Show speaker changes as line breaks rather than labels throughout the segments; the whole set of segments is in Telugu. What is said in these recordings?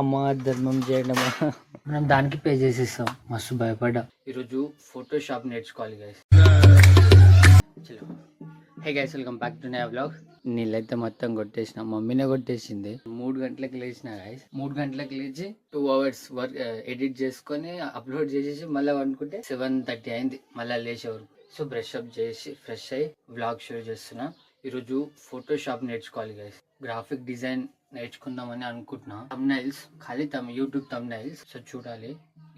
అమ్మా ధర్మం చేయడమా మనం దానికి పే చేసేస్తాం. మస్తు భయపడ్డా. ఈరోజు ఫోటోషాప్ నేర్చుకోవాలి గైస్. చలో hey guys, welcome back to నయా వ్లాగ్. నీళ్ళైతే మొత్తం కొట్టేసిన, మమ్మీనే కొట్టేసింది. 3 గంటలకు లేచిన గైస్. 3 గంటలకు లేచి 2 hours వర్క్ ఎడిట్ చేసుకొని అప్లోడ్ చేసేసి మళ్ళీ వండుకుంటే 7:30 అయింది మళ్ళీ లేచే వరకు. సో బ్రష్ అప్ చేసి ఫ్రెష్ అయ్యి వ్లాగ్ షూట్ చేస్తున్నా. ఈరోజు ఫోటోషాప్ నేర్చుకోవాలి గైస్. గ్రాఫిక్ డిజైన్ నేర్చుకుందామని అనుకుంటున్నా. థంబ్నైల్స్ ఖాళీ యూట్యూబ్ థంబ్నైల్స్. సో చూడాలి.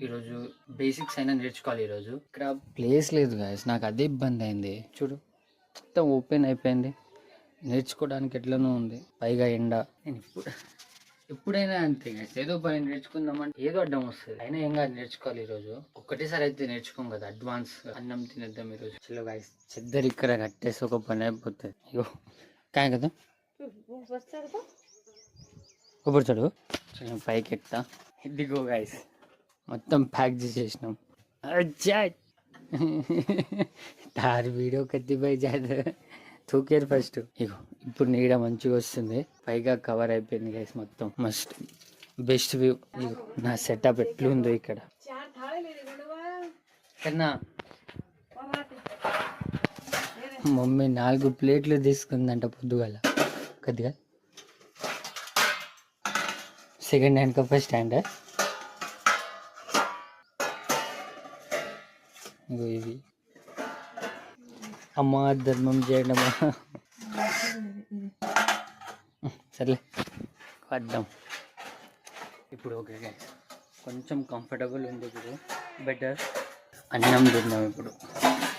ఈరోజు బేసిక్స్ అయినా నేర్చుకోవాలి. ఈరోజు ఇక్కడ ప్లేస్ లేదు గైస్, నాకు అదే ఇబ్బంది అయింది. చూడు మొత్తం ఓపెన్ అయిపోయింది. నేర్చుకోవడానికి ఎట్లనో ఉంది, పైగా ఎండ. నేను ఎప్పుడైనా అంతే గైస్, ఏదో పని నేర్చుకుందామంటే ఏదో అడ్డం వస్తుంది. అయినా ఏం కాదు, నేర్చుకోవాలి. ఈరోజు ఒక్కటేసారి అయితే నేర్చుకోం కదా, అడ్వాన్స్ అన్నం తినేద్దాం ఈరోజు. చలో గైస్, చెద్దరు ఇక్కడ కట్టేసి ఒక పని అయిపోతుంది. అయ్యో కాయ కదా కూర్చోడు. పైకి ఎక్కుతా. ఇదిగో గైస్, మొత్తం ప్యాక్ చేసేసినాం. తారు వీడియో కత్తి పై జాత తూకేరు ఫస్ట్. ఇగో ఇప్పుడు నీడ మంచిగా వస్తుంది, పైగా కవర్ అయిపోయింది గైస్ మొత్తం. Must best view. ఇగో నా సెటప్ ఎట్లుందో ఇక్కడ. కన్నా మమ్మీ 4 ప్లేట్లు తీసుకుందంట పొద్దుగాల. కొద్దిగా సెకండ్ హ్యాండ్ కప్ స్టాండ్. ఇవి అమ్మా ధర్మం చేయడమా. సర్లే వద్దాం ఇప్పుడు. ఓకే గైస్, కొంచెం కంఫర్టబుల్ ఉంది ఇప్పుడు, బెటర్. అన్నం తిన్నాం ఇప్పుడు,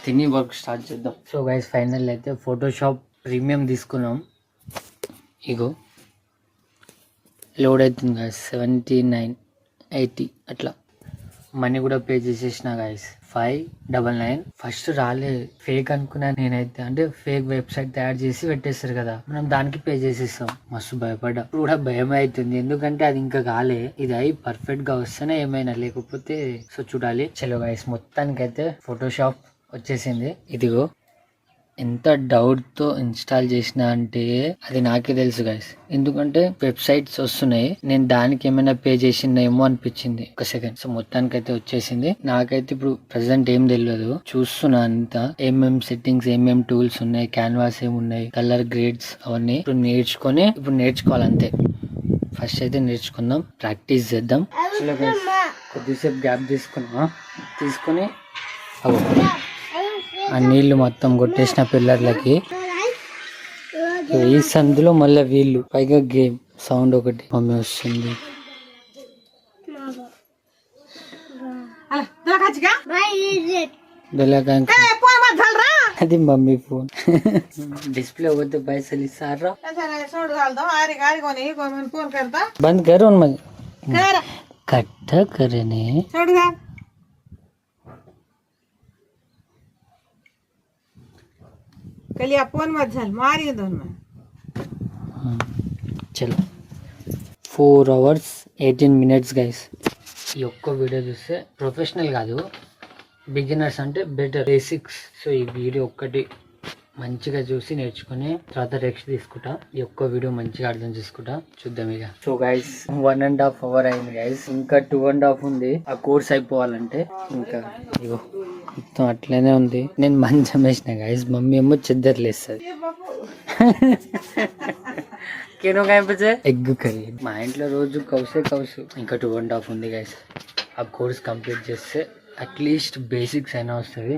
తిని వర్క్ స్టార్ట్ చేద్దాం. సో గైస్, ఫైనల్ అయితే ఫోటోషాప్ ప్రీమియం తీసుకున్నాం. ఇగో లోడ్ అవుతుంది గైస్, 7980 అట్లా. మనీ కూడా పే చేసేసిన గైస్, 599. ఫస్ట్ రాలే, ఫేక్ అనుకున్నా నేనైతే. అంటే ఫేక్ వెబ్సైట్ తయారు చేసి పెట్టేస్తారు కదా, మనం దానికి పే చేసేస్తాం. మస్తు భయపడ్డా. ఇప్పుడు కూడా భయం అవుతుంది, ఎందుకంటే అది ఇంకా కాలే. ఇది అయి పర్ఫెక్ట్ గా వస్తేనే ఏమైనా, లేకపోతే సో చూడాలి. చలో గైస్, మొత్తానికి అయితే ఫోటోషాప్ వచ్చేసింది. ఇదిగో ఎంత డౌట్ తో ఇన్స్టాల్ చేసిన అంటే అది నాకే తెలుసు గైస్, ఎందుకంటే వెబ్సైట్స్ వస్తున్నాయి, నేను దానికి ఏమైనా పే చేసిందేమో అనిపించింది ఒక సెకండ్. సో మొత్తానికి అయితే వచ్చేసింది. నాకైతే ఇప్పుడు ప్రెసెంట్ ఏం తెలియదు, చూస్తున్నా అంతా ఏమేం సెట్టింగ్స్, ఏమేం టూల్స్ ఉన్నాయి, క్యాన్వాస్ ఏమున్నాయి, కలర్ గ్రేడ్స్, అవన్నీ ఇప్పుడు నేర్చుకోవాలి అంతే. ఫస్ట్ అయితే నేర్చుకుందాం, ప్రాక్టీస్ చేద్దాం. కొద్దిసేపు గ్యాప్ తీసుకుని ఆ నీళ్లు మొత్తం కొట్టేసిన పిల్లర్లకి. ఈ సందులో మళ్ళీ వీళ్ళు, పైగా గేమ్ సౌండ్ ఒకటి మమ్మీ వస్తుంది. అది మమ్మీ ఫోన్. డిస్ప్లే పోతే పైసలు ఇస్తారా? బంద్ కరో కట్ట కరేనే. చలో 4 hours 18 minutes గైస్. ఈ ఒక్క వీడియో చూస్తే ప్రొఫెషనల్ కాదు, బిగినర్స్ అంటే బెటర్, బేసిక్స్. సో ఈ వీడియో ఒక్కటి మంచిగా చూసి నేర్చుకుని తర్వాత రెక్స్ట్ తీసుకుంటా. ఈ ఒక్క వీడియో మంచిగా అర్థం చేసుకుంటా. చూద్దాం ఇక. సో గైస్, 1.5 hour అయింది గైస్, ఇంకా 2.5 ఉంది ఆ కోర్స్ అయిపోవాలంటే. ఇంకా ఇగో మొత్తం అట్లనే ఉంది. నేను మంచం వేసిన గైస్, మమ్మీ ఏమో చెద్దర్లు వేస్తుంది. Egg curry. మా ఇంట్లో రోజు కౌసు. ఇంకా 2.5 ఉంది గైస్. ఆ కోర్స్ కంప్లీట్ చేస్తే అట్లీస్ట్ బేసిక్స్ అయినా వస్తుంది.